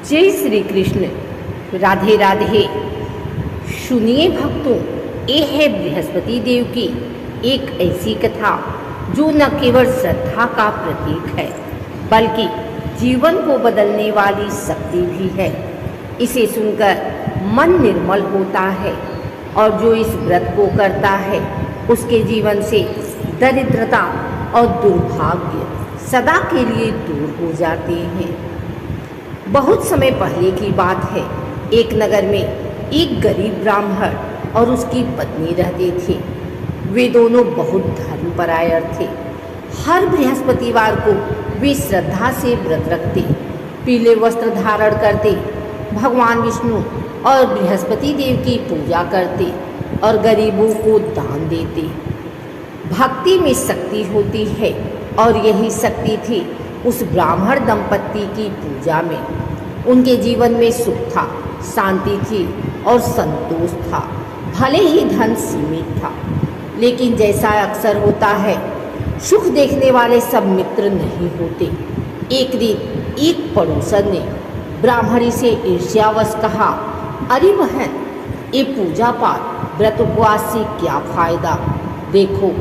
जय श्री कृष्ण। राधे राधे। सुनिए भक्तों, ये है बृहस्पति देव की एक ऐसी कथा जो न केवल श्रद्धा का प्रतीक है बल्कि जीवन को बदलने वाली शक्ति भी है। इसे सुनकर मन निर्मल होता है और जो इस व्रत को करता है उसके जीवन से दरिद्रता और दुर्भाग्य सदा के लिए दूर हो जाते हैं। बहुत समय पहले की बात है। एक नगर में एक गरीब ब्राह्मण और उसकी पत्नी रहते थे। वे दोनों बहुत धर्मपरायण थे। हर बृहस्पतिवार को वे श्रद्धा से व्रत रखते, पीले वस्त्र धारण करते, भगवान विष्णु और बृहस्पति देव की पूजा करते और गरीबों को दान देते। भक्ति में शक्ति होती है और यही शक्ति थी उस ब्राह्मण दंपत्ति की पूजा में। उनके जीवन में सुख था, शांति थी और संतोष था। भले ही धन सीमित था, लेकिन जैसा अक्सर होता है, सुख देखने वाले सब मित्र नहीं होते। एक दिन एक पड़ोसन ने ब्राह्मणी से ईर्ष्यावश कहा, अरे बहन, ये पूजा पाठ व्रत उपवास से क्या फायदा? देखो,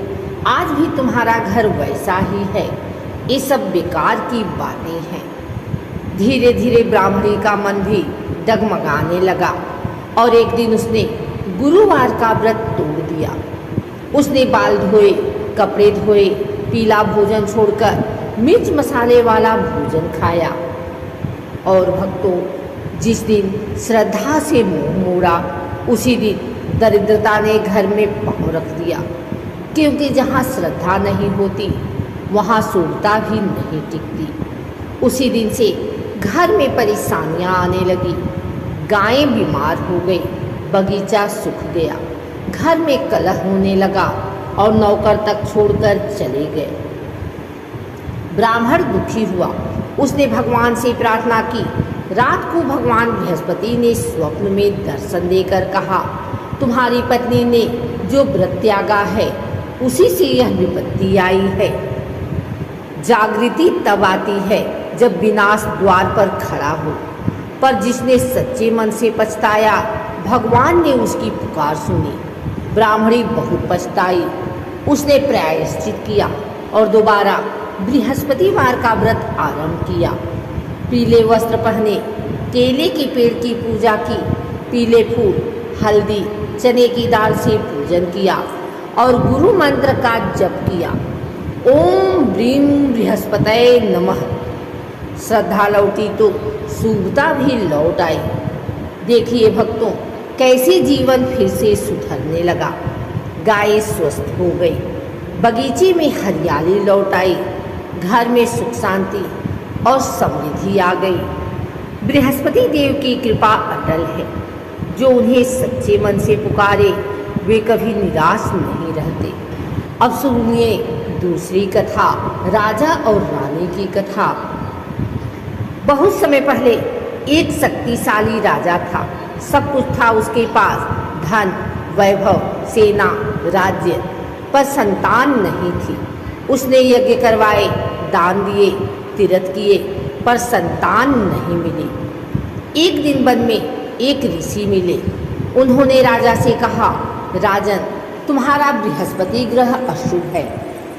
आज भी तुम्हारा घर वैसा ही है। ये सब बेकार की बातें हैं। धीरे धीरे ब्राह्मणी का मन भी डगमगाने लगा और एक दिन उसने गुरुवार का व्रत तोड़ दिया। उसने बाल धोए, कपड़े धोए, पीला भोजन छोड़कर मिर्च मसाले वाला भोजन खाया। और भक्तों, जिस दिन श्रद्धा से मुंह मोड़ा उसी दिन दरिद्रता ने घर में पांव रख दिया, क्योंकि जहाँ श्रद्धा नहीं होती वहाँ शुद्धता भी नहीं टिकती। उसी दिन से घर में परेशानियाँ आने लगी। गायें बीमार हो गई, बगीचा सूख गया, घर में कलह होने लगा और नौकर तक छोड़कर चले गए। ब्राह्मण दुखी हुआ। उसने भगवान से प्रार्थना की। रात को भगवान बृहस्पति ने स्वप्न में दर्शन देकर कहा, तुम्हारी पत्नी ने जो व्रत त्यागा है उसी से यह विपत्ति आई है। जागृति तब आती है जब विनाश द्वार पर खड़ा हो, पर जिसने सच्चे मन से पछताया भगवान ने उसकी पुकार सुनी। ब्राह्मणी बहुत पछताई। उसने प्रायश्चित किया और दोबारा बृहस्पतिवार का व्रत आरंभ किया। पीले वस्त्र पहने, केले के पेड़ की पूजा की, पीले फूल, हल्दी, चने की दाल से पूजन किया और गुरु मंत्र का जप किया। ओम ब्रीम बृहस्पतये नमः। श्रद्धा लौटी तो शुभता भी लौट आई। देखिए भक्तों, कैसे जीवन फिर से सुधरने लगा। गायें स्वस्थ हो गई, बगीचे में हरियाली लौट आई, घर में सुख शांति और समृद्धि आ गई। बृहस्पति देव की कृपा अटल है। जो उन्हें सच्चे मन से पुकारे वे कभी निराश नहीं रहते। अब सुनिए दूसरी कथा, राजा और रानी की कथा। बहुत समय पहले एक शक्तिशाली राजा था। सब कुछ था उसके पास, धन, वैभव, सेना, राज्य, पर संतान नहीं थी। उसने यज्ञ करवाए, दान दिए, तीर्थ किए, पर संतान नहीं मिली। एक दिन वन में एक ऋषि मिले। उन्होंने राजा से कहा, राजन, तुम्हारा बृहस्पति ग्रह अशुभ है।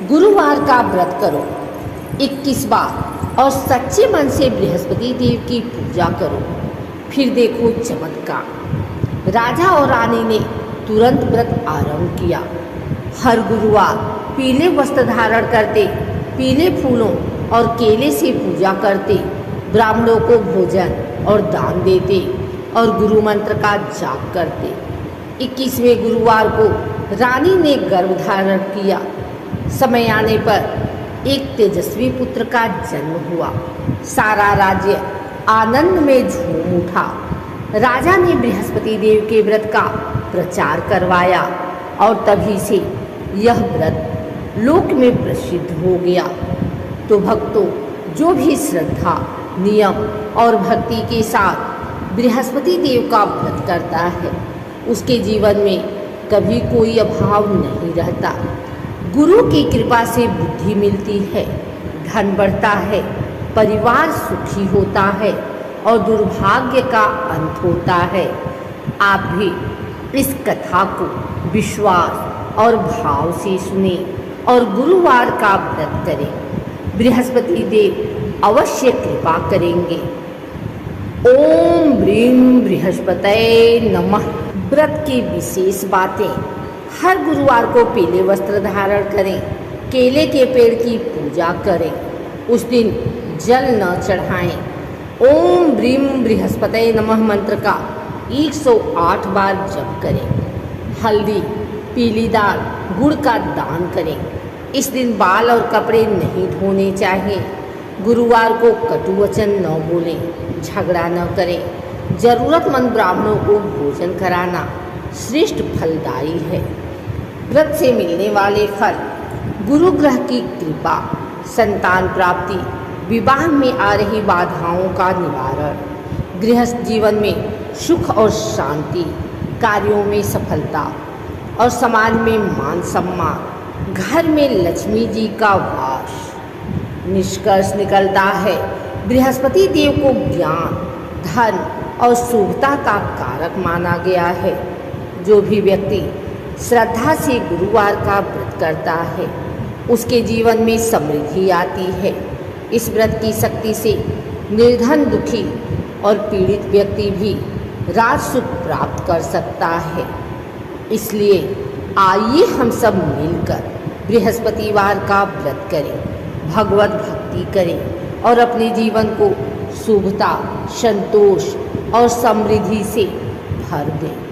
गुरुवार का व्रत करो 21 बार और सच्चे मन से बृहस्पति देव की पूजा करो, फिर देखो चमत्कार। राजा और रानी ने तुरंत व्रत आरंभ किया। हर गुरुवार पीले वस्त्र धारण करते, पीले फूलों और केले से पूजा करते, ब्राह्मणों को भोजन और दान देते और गुरु मंत्र का जाप करते। 21वें गुरुवार को रानी ने गर्भ धारण किया। समय आने पर एक तेजस्वी पुत्र का जन्म हुआ। सारा राज्य आनंद में झूम उठा। राजा ने बृहस्पति देव के व्रत का प्रचार करवाया और तभी से यह व्रत लोक में प्रसिद्ध हो गया। तो भक्तों, जो भी श्रद्धा, नियम और भक्ति के साथ बृहस्पति देव का व्रत करता है उसके जीवन में कभी कोई अभाव नहीं रहता। गुरु की कृपा से बुद्धि मिलती है, धन बढ़ता है, परिवार सुखी होता है और दुर्भाग्य का अंत होता है। आप भी इस कथा को विश्वास और भाव से सुने और गुरुवार का व्रत करें। बृहस्पति देव अवश्य कृपा करेंगे। ओम ब्रीं बृहस्पतये नमः। व्रत की विशेष बातें। हर गुरुवार को पीले वस्त्र धारण करें। केले के पेड़ की पूजा करें। उस दिन जल न चढ़ाएं। ओम ब्रीं बृहस्पतये नमः मंत्र का 108 बार जप करें। हल्दी, पीली दाल, गुड़ का दान करें। इस दिन बाल और कपड़े नहीं धोने चाहिए। गुरुवार को कटु वचन न बोलें, झगड़ा न करें। जरूरतमंद ब्राह्मणों को भोजन कराना श्रेष्ठ फलदायी है। व्रत से मिलने वाले फल: गुरु ग्रह की कृपा, संतान प्राप्ति, विवाह में आ रही बाधाओं का निवारण, गृहस्थ जीवन में सुख और शांति, कार्यों में सफलता और समाज में मान सम्मान, घर में लक्ष्मी जी का वास। निष्कर्ष निकलता है, बृहस्पति देव को ज्ञान, धन और शुभता का कारक माना गया है। जो भी व्यक्ति श्रद्धा से गुरुवार का व्रत करता है उसके जीवन में समृद्धि आती है। इस व्रत की शक्ति से निर्धन, दुखी और पीड़ित व्यक्ति भी राज सुख प्राप्त कर सकता है। इसलिए आइए हम सब मिलकर बृहस्पतिवार का व्रत करें, भगवत भक्ति करें और अपने जीवन को शुभता, संतोष और समृद्धि से भर दें।